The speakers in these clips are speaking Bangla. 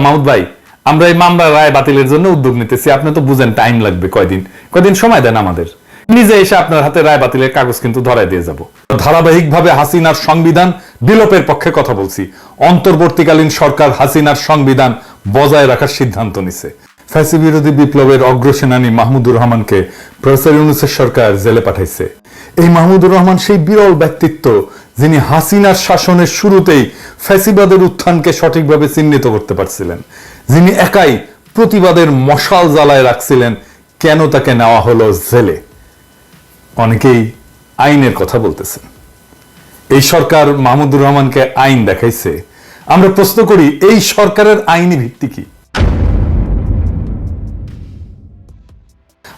মাহমুদ ভাই, আমরা এই মামলার রায় বাতিলের জন্য উদ্যোগ নিতেছি। আপনি তো বুঝেন টাইম লাগবে, কয়দিন সময় দেন আমাদের। নিজে এসে আপনার হাতে রায় বাতিলের কাগজ কিন্তু ধরায় দিয়ে যাব। ধারাবাহিকভাবে হাসিনার সংবিধান বিলোপের পক্ষে কথা বলছি। অন্তর্বর্তীকালীন সরকার হাসিনার সংবিধান বজায় রাখার সিদ্ধান্ত নিছে। ফ্যাসি বিরোধী বিপ্লবের অগ্রসেনানী মাহমুদুর রহমানকে প্রফেসর ইউনূসের সরকার জেলে পাঠাইছে। এই মাহমুদুর রহমান সেই বিরল ব্যক্তিত্ব যিনি হাসিনার শাসনের শুরুতেই ফ্যাসিবাদের উত্থানকে সঠিকভাবে চিহ্নিত করতে পারছিলেন, যিনি একাই প্রতিবাদের মশাল জ্বালায় রাখছিলেন। কেন তাকে নেওয়া হলো জেলে? অনেকেই আইনের কথা বলতেছেন। এই সরকার মাহমুদুর রহমানকে আইন দেখাইছে। আমরা প্রশ্ন করি, এই সরকারের আইনি ভিত্তি কি?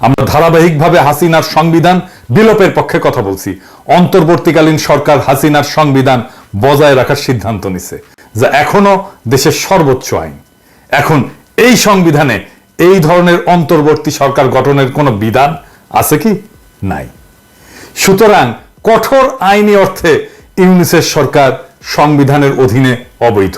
আমরা ধারাবাহিকভাবে হাসিনার সংবিধান বিলোপের পক্ষে কথা বলছি। অন্তর্বর্তীকালীন সরকার হাসিনার সংবিধান বজায় রাখার সিদ্ধান্ত নিছে, যা এখনো দেশের সর্বোচ্চ আইন। এখন এই সংবিধানে এই ধরনের অন্তর্বর্তী সরকার গঠনের কোনো বিধান আছে কি? নাই। সুতরাং কঠোর আইনি অর্থে ইউনূসের সরকার সংবিধানের অধীনে অবৈধ।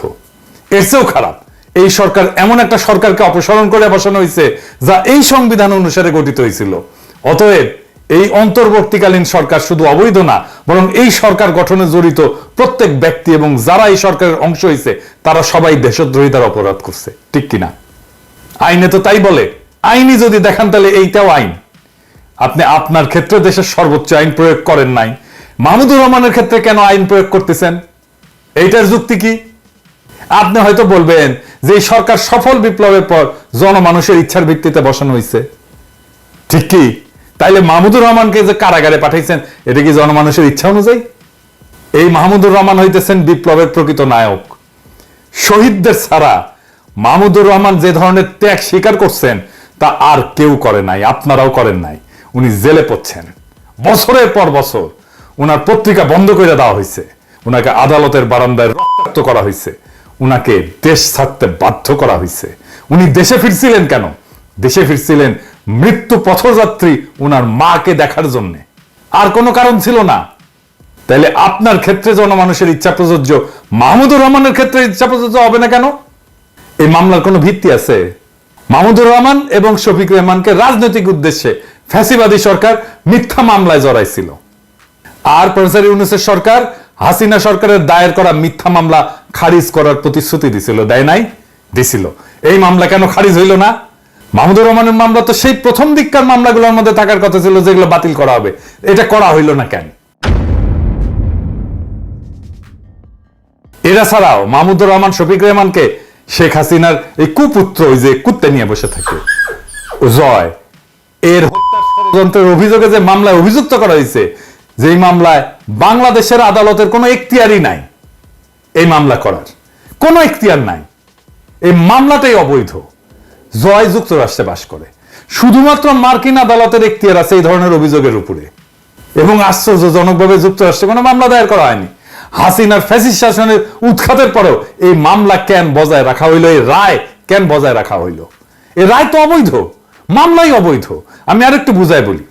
এর চেয়েও খারাপ, এই সরকার এমন একটা সরকারকে অপসারণ করে বসানো হয়েছে যা এই সংবিধান অনুসারে গঠিত হয়েছিল। অতএব এই অন্তর্বর্তীকালীন সরকার শুধু অবৈধ না, বরং এই সরকার গঠনে জড়িত প্রত্যেক ব্যক্তি এবং যারা এই সরকারের অংশ হয়েছে তারা সবাই দেশদ্রোহিতার অপরাধ করছে। ঠিক কিনা? আইনে তো তাই বলে। আইনি যদি দেখান তাহলে এইটাও আইন। আপনি আপনার ক্ষেত্রে দেশের সর্বোচ্চ আইন প্রয়োগ করেন নাই, মাহমুদুর রহমানের ক্ষেত্রে কেন আইন প্রয়োগ করতেছেন? এইটার যুক্তি কি? আপনি হয়তো বলবেন যে এই সরকার সফল বিপ্লবের পর জনমানুষের ইচ্ছার ভিত্তিতে বসানো হয়েছে। ঠিক কি? তাইলে মাহমুদুর রহমানকে যে কারাগারে পাঠাইছেন, এটা কি জনমানুষের ইচ্ছা অনুযায়ী? এই মাহমুদুর রহমান হইতেছেন বিপ্লবের প্রকৃত নায়ক। শহীদদের ছাড়া মাহমুদুর রহমান যে ধরনের ত্যাগ স্বীকার করছেন তা আর কেউ করে নাই, আপনারাও করেন নাই। উনি জেলে পড়ছেন বছরের পর বছর। উনার পত্রিকা বন্ধ করে দেওয়া হয়েছে, উনাকে আদালতের বারান্দায় রক্তাক্ত করা হয়েছে, উনাকে দেশ ছাড়তে বাধ্য করা হয়েছে। উনি দেশে ফিরছিলেন কেন? দেশে ফিরছিলেন মৃত্যু পথযাত্রী উনার মাকে দেখার জন্য, আর কোনো কারণ ছিল না। তাইলে আপনার ক্ষেত্রে জনমানুষের ইচ্ছা প্রযোজ্য, মাহমুদুর রহমানের ক্ষেত্রে ইচ্ছা প্রযোজ্য হবে না কেন? এই মামলার কোনো ভিত্তি আছে? মাহমুদুর রহমান এবং শফিক রেহমানকে রাজনৈতিক উদ্দেশ্যে ফ্যাসিবাদী সরকার মিথ্যা মামলায় জড়াইছিল, আর প্রফেসর ইউনূসের সরকার হাসিনা সরকারের দায়ের করা মিথ্যা মামলা খারিজ করার প্রতিশ্রুতি দিছিল। দেয় নাই? দিছিল। এই মামলা কেন খারিজ হইল না? মাহমুদুর রহমানের মামলা তো সেই প্রথম দিককার মামলাগুলোর মধ্যে থাকার কথা ছিল, যেগুলো বাতিল করা হবে। এটা করা হইল না কেন? এরা ছাড়াও মাহমুদুর রহমান শফিক রেহমানকে শেখ হাসিনার এই কুপুত্র, ওই যে কুত্তে নিয়ে বসে থাকে জয়, এর হত্যার ষড়যন্ত্রের অভিযোগে যে মামলায় অভিযুক্ত করা হয়েছে, যেই মামলায় বাংলাদেশের আদালতের কোনো এখতিয়ারই নাই, এই মামলা করার কোনো এখতিয়ার নাই। এই মামলাটাই অবৈধ। জয় যুক্তরাষ্ট্রে বাস করে, শুধুমাত্র মার্কিন আদালতের এখতিয়ার আছে এই ধরনের অভিযোগের উপরে। এবং আশ্চর্যজনকভাবে যুক্তরাষ্ট্রে কোনো মামলা দায়ের করা হয়নি। হাসিনার ফ্যাসিস্ট শাসনের উৎখাতের পরেও এই মামলা কেন বজায় রাখা হইল? এই রায় কেন বজায় রাখা হইল? এই রায় তো অবৈধ, মামলাই অবৈধ। আমি আরেকটু বুঝাই বলি।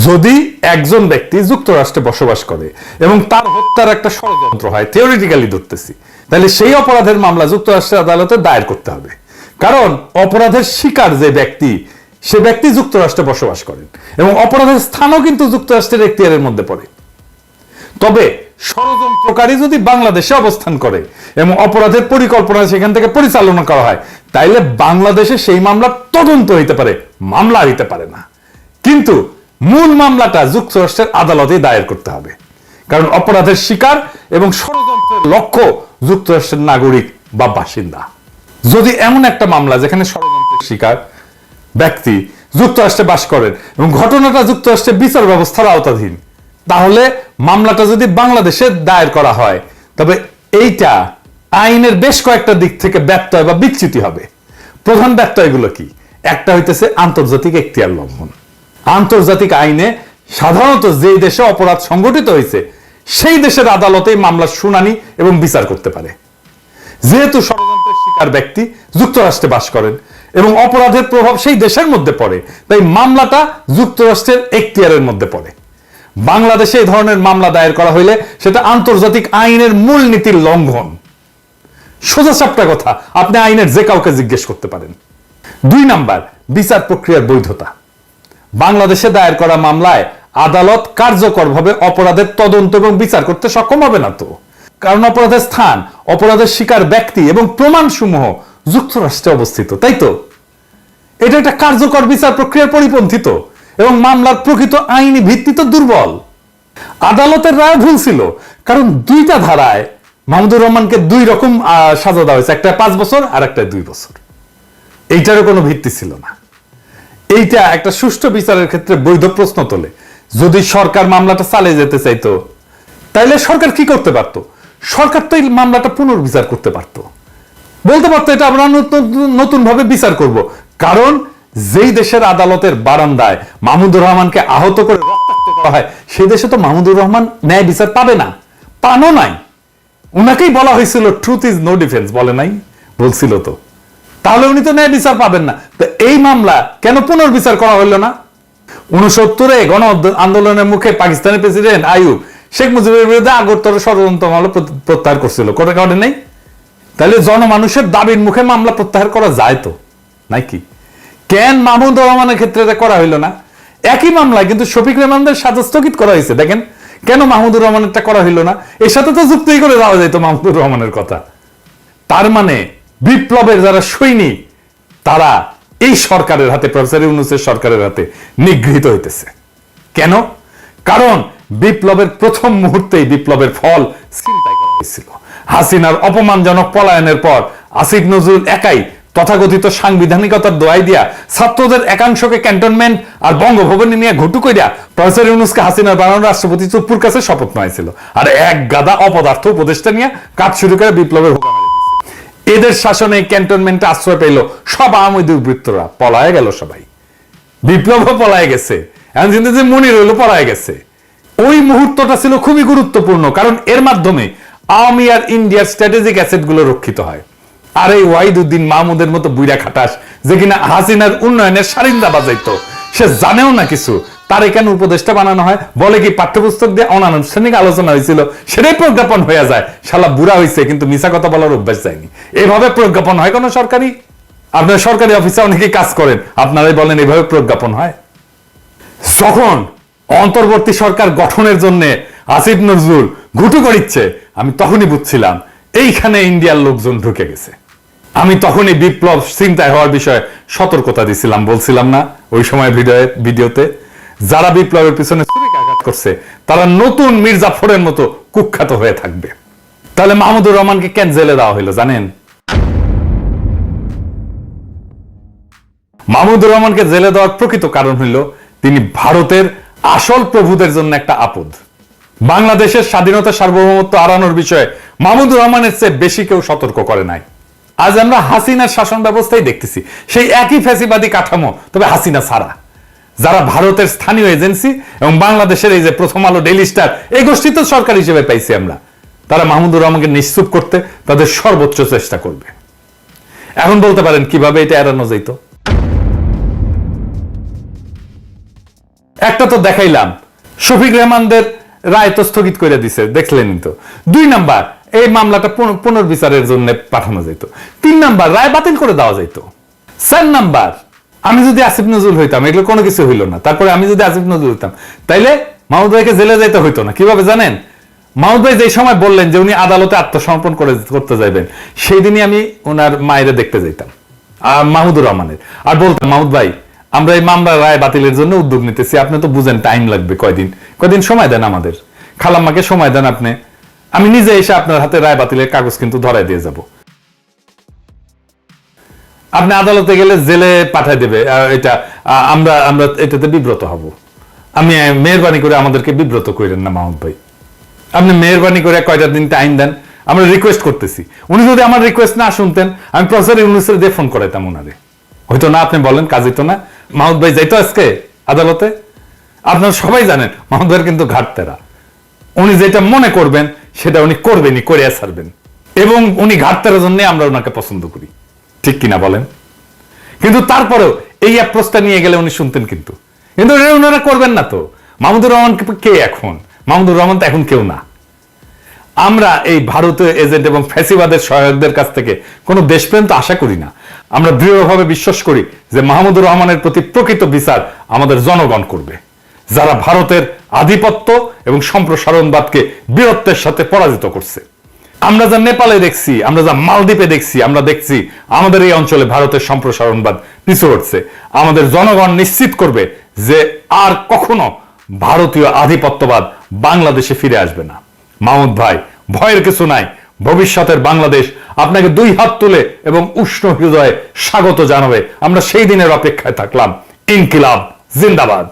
যদি একজন ব্যক্তি যুক্তরাষ্ট্রে বসবাস করে এবং তার হত্যার একটা ষড়যন্ত্র হয়, থিওরিটিক্যালি ধরতেছি, তাহলে সেই অপরাধের মামলা যুক্তরাষ্ট্রের আদালতে দায়ের করতে হবে। কারণ অপরাধের শিকার যে ব্যক্তি, সে ব্যক্তি যুক্তরাষ্ট্রে বসবাস করেন এবং অপরাধের স্থানও কিন্তু যুক্তরাষ্ট্রের এখতিয়ারের মধ্যে পড়ে। তবে ষড়যন্ত্রকারী যদি বাংলাদেশে অবস্থান করে এবং অপরাধের পরিকল্পনা সেখান থেকে পরিচালনা করা হয়, তাইলে বাংলাদেশে সেই মামলা তদন্ত হইতে পারে, মামলা হইতে পারে না। কিন্তু মূল মামলাটা যুক্তরাষ্ট্রের আদালতে দায়ের করতে হবে, কারণ অপরাধের শিকার এবং ষড়যন্ত্রের লক্ষ্য যুক্তরাষ্ট্রের নাগরিক বা বাসিন্দা। যদি এমন একটা মামলা যেখানে ষড়যন্ত্রের শিকার ব্যক্তি যুক্তরাষ্ট্রে বাস করেন এবং ঘটনাটা যুক্তরাষ্ট্রের বিচার ব্যবস্থার আওতাধীন, তাহলে মামলাটা যদি বাংলাদেশে দায়ের করা হয়, তবে এইটা আইনের বেশ কয়েকটা দিক থেকে ব্যত্যয় বা বিচ্যুতি হবে। প্রধান ব্যত্যয়গুলো কি? একটা হইতেছে আন্তর্জাতিক এখতিয়ার লঙ্ঘন। আন্তর্জাতিক আইনে সাধারণত যে দেশে অপরাধ সংঘটিত হয়েছে সেই দেশের আদালতেই মামলার শুনানি এবং বিচার করতে পারে। যেহেতু ষড়যন্ত্রের শিকার ব্যক্তি যুক্তরাষ্ট্রে বাস করেন এবং অপরাধের প্রভাব সেই দেশের মধ্যে পড়ে, তাই মামলাটা যুক্তরাষ্ট্রের এখতিয়ারের মধ্যে পড়ে। বাংলাদেশে এই ধরনের মামলা দায়ের করা হইলে সেটা আন্তর্জাতিক আইনের মূলনীতির লঙ্ঘন। সোজা সাপটা কথা, আপনি আইনের যে কাউকে জিজ্ঞেস করতে পারেন। 2 নাম্বার, বিচার প্রক্রিয়ার বৈধতা। বাংলাদেশে দায়ের করা মামলায় আদালত কার্যকরভাবে অপরাধের তদন্ত এবং বিচার করতে সক্ষম হবে না তো, কারণ অপরাধের স্থান, অপরাধের শিকার ব্যক্তি এবং প্রমাণসমূহ যুক্তরাষ্ট্রে অবস্থিত, তাই তো? এটা একটা কার্যকর বিচার প্রক্রিয়ার পরিপন্থী তো, এবং মামলার প্রকৃত আইনি ভিত্তি তো দুর্বল। আদালতের রায় ভুল ছিল, কারণ 2টা ধারায় মাহমুদুর রহমানকে 2 রকম সাজা দেওয়া হয়েছে, একটা 5 বছর আর একটা 2 বছর। এইটারও কোনো ভিত্তি ছিল না। এইটা একটা সুষ্ঠু বিচারের ক্ষেত্রে বৈধ প্রশ্ন তোলে। যদি সরকার মামলাটা চালিয়ে যেতে চাইতো, তাইলে সরকার কি করতে পারতো? সরকার তো এই মামলাটা পুনর্বিচার করতে পারতো, বলতে পারতো এটা আমরা নতুন ভাবে বিচার করব। কারণ যেই দেশের আদালতের বারান্দায় মাহমুদুর রহমানকে আহত করে রক্তাক্ত করা হয়, সেই দেশে তো মাহমুদুর রহমান ন্যায় বিচার পাবে না, পানো নাই। উনাকেই বলা হয়েছিল ট্রুথ ইজ নো ডিফেন্স, বলে নাই? বলছিল তো। তাহলে উনি তো ন্যায় বিচার পাবেন না। তো এই মামলা কেন পুনর্বিচার করা হইল না? 69-এ গণ আন্দোলনের মুখে পাকিস্তানের প্রেসিডেন্ট আইয়ুব শেখ মুজিবের বিরুদ্ধে আগরতলা ষড়যন্ত্র মামলা প্রত্যাহার করছিল, করে কারণে নেই। তাহলে জনমানুষের দাবির মুখে মামলা প্রত্যাহার করা যায় তো নাকি? কেন মাহমুদুর রহমানের ক্ষেত্রে এটা করা হইল না? একই মামলায় কিন্তু শফিক রেহমানদের সাজা স্থগিত করা হয়েছে। দেখেন কেন মাহমুদুর রহমানেরটা করা হইল না? এর সাথে তো যুক্তই করে দেওয়া যেত মাহমুদুর রহমানের কথা। তার মানে বিপ্লবের যারা সৈনিক, তারা এই সরকারের হাতে, প্রফেসর ইউনূসের সরকারের হাতে নিগৃহীত হইতেছে। কেন? কারণ বিপ্লবের প্রথম মুহূর্তেই বিপ্লবের ফল ছিনতাই করা হয়েছিল। হাসিনার অপমানজনক পলায়নের পর আসিফ নজরুল একাই তথাকথিত সাংবিধানিকতার দোয়াই দিয়া ছাত্রদের একাংশকে ক্যান্টনমেন্ট আর বঙ্গভবনে নিয়ে ঘটু কইরা প্রফেসর ইউনূসকে হাসিনার বানানো রাষ্ট্রপতি চুপ্পুর কাছে শপথ নেওয়াইছিল, আর এক গাদা অপদার্থ উপদেষ্টা নিয়ে কাজ শুরু করে বিপ্লবের হুকা মারি দিয়েছে। এদের শাসনে ক্যান্টনমেন্টে আশ্রয় পেল সব আওয়ামী দুর্বৃত্তরা, পলায় গেল সবাই। বিপ্লবও পলায় গেছে, এখন কিন্তু যে মনির হইল পলায় গেছে। ওই মুহূর্তটা ছিল খুবই গুরুত্বপূর্ণ, কারণ এর মাধ্যমে আওয়ামী আর ইন্ডিয়ার স্ট্র্যাটেজিক অ্যাসেট গুলো রক্ষিত হয়। আর এই ওয়াহিদুদ্দিন মাহমুদের মতো বুইরা খাটাস, যে কিনা হাসিনার উন্নয়নের সারিন্দা বাজাইতো, সে জানেও না কিছু, তার কেন উপদেষ্টা বানানো হয়? বলে কি পাঠ্যপুস্তক দিয়ে অনানুষ্ঠানিক আলোচনা হয়েছিল, সেটাই প্রজ্ঞাপন হয়ে যায়। শালা বুড়া হয়েছে কিন্তু মিছা কথা বলার অভ্যাস যায়নি। এভাবে প্রজ্ঞাপন হয় কোন সরকারি? আপনার সরকারি অফিসে অনেকেই কাজ করেন, আপনারাই বলেন এভাবে প্রজ্ঞাপন হয়? যখন অন্তর্বর্তী সরকার গঠনের জন্য আসিফ নজরুল ঘুটু করিচ্ছে, আমি তখনই বুঝছিলাম এইখানে ইন্ডিয়ার লোকজন ঢুকে গেছে। আমি তখনই বিপ্লব চিন্তায় হওয়ার বিষয়ে সতর্কতা দিছিলাম, বলছিলাম না ওই সময় ভিডিওতে? যারা বিপ্লবের পিছনে ছুরিকাঘাত করছে তারা নতুন মির্জাফরের মতো কুখ্যাত হয়ে থাকবে। তাহলে মাহমুদুর রহমানকে কেন জেলে দেওয়া হইলো জানেন? মাহমুদুর রহমানকে জেলে দেওয়ার প্রকৃত কারণ হইল তিনি ভারতের আসল প্রভুদের জন্য একটা আপদ। বাংলাদেশের স্বাধীনতা সার্বভৌমত্ব হারানোর বিষয়ে মাহমুদুর রহমানের চেয়ে বেশি কেউ সতর্ক করে নাই। আজ আমরা হাসিনার শাসন ব্যবস্থায় দেখতেছি সেই একই ফ্যাসিবাদী কাঠামো, তবে হাসিনা ছাড়া। যারা ভারতের স্থানীয় এজেন্সি এবং বাংলাদেশের এই যে প্রথম আলো, ডেইলি স্টার, এই গোষ্ঠী তো সরকার হিসেবে পাইছি আমরা, তারা মাহমুদুর রহমানকে নিশ্চুপ করতে তাদের সর্বোচ্চ চেষ্টা করবে। এখন বলতে পারেন কিভাবে এটা এড়ানো যেত? একটা তো দেখাইলাম, শফিক রেহমানদের রায় তো স্থগিত করে দিছে, দেখলেনই তো। 2 নাম্বার, এই মামলাটা পুনর্বিচারের জন্য পাঠানো যেত। 3 নাম্বার, রায় বাতিল করে দেওয়া যেত। 4 নাম্বার, আমি যদি আসিফ নজরুল হইতাম, এগুলো কোনো কিছু হইল না, তারপরে আমি যদি আসিফ নজরুল হইতাম, তাইলে মাহমুদ ভাইকে জেলে যাইতে হইতো না। কিভাবে জানেন? মাহমুদ ভাই যে সময় বললেন যে উনি আদালতে আত্মসমর্পণ করতে যাইবেন, সেই দিনই আমি ওনার মায়েরে দেখতে যাইতাম, মাহমুদুর রহমানের, আর বলতাম, মাহমুদ ভাই আমরা এই মামলার রায় বাতিলের জন্য উদ্যোগ নিতেছি, আপনি তো বুঝেন টাইম লাগবে, কয়দিন সময় দেন আমাদের, খালাম্মাকে সময় দেন আপনি, আমি নিজে এসে আপনার হাতে রায় বাতিলের কাগজ কিন্তু ধরাই দিয়ে যাব। আপনি আদালতে গেলে জেলে পাঠাই দেবে, এটা আমরা এটাতে বিব্রত হব। আমি মেহরবানি করে আমাদেরকে বিব্রত করেন না মাহমুদ ভাই, আপনি মেহরবানি করে কয়টা দিন টাইম দেন, আমরা রিকোয়েস্ট করতেছি। উনি যদি আমার রিকোয়েস্ট না শুনতেন, আমি প্রফেসর ইউনূসের দিয়ে ফোন করাইতাম ওনারে, হয়তো না। আপনি বলেন কাজ হইতো না? মাহমুদ ভাই যাইতো আজকে আদালতে? আপনারা সবাই জানেন মাহমুদ ভাইয়ের কিন্তু ঘাটতেরা, উনি যেটা মনে করবেন সেটা উনি করবেনই, করে ছাড়বেন, এবং উনি ঘাটতেরার জন্য আমরা ওনাকে পছন্দ করি, ঠিক কিনা বলেন? কিন্তু তারপরেও এই অ্যাপ্রোচটা নিয়ে গেলে উনি শুনতেন, কিন্তু ওনারা করবেন না তো। মাহমুদুর রহমান কে এখন? মাহমুদুর রহমান তো এখন কেউ না। আমরা এই ভারতীয় এজেন্ট এবং ফ্যাসিবাদের সহায়কদের কাছ থেকে কোনো দেশপ্রেম তো আশা করি না। আমরা দৃঢ়ভাবে বিশ্বাস করি যে মাহমুদুর রহমানের প্রতি প্রকৃত বিচার আমাদের জনগণ করবে, যারা ভারতের আধিপত্য এবং সম্প্রসারণবাদকে বীরত্বের সাথে পরাজিত করছে। আমরা যা নেপালে দেখছি, আমরা যা মালদ্বীপে দেখছি, আমরা দেখছি আমাদের এই অঞ্চলে ভারতের সম্প্রসারণবাদ পিছু হটছে। আমাদের জনগণ নিশ্চিত করবে যে আর কখনো ভারতীয় আধিপত্যবাদ বাংলাদেশে ফিরে আসবে না। মাহমুদ ভাই, ভয়ের কিছু নাই। ভবিষ্যতের বাংলাদেশ আপনাকে দুই হাত তুলে এবং উষ্ণ হৃদয়ে স্বাগত জানাবে। আমরা সেই দিনের অপেক্ষায় থাকলাম। ইনকিলাব জিন্দাবাদ।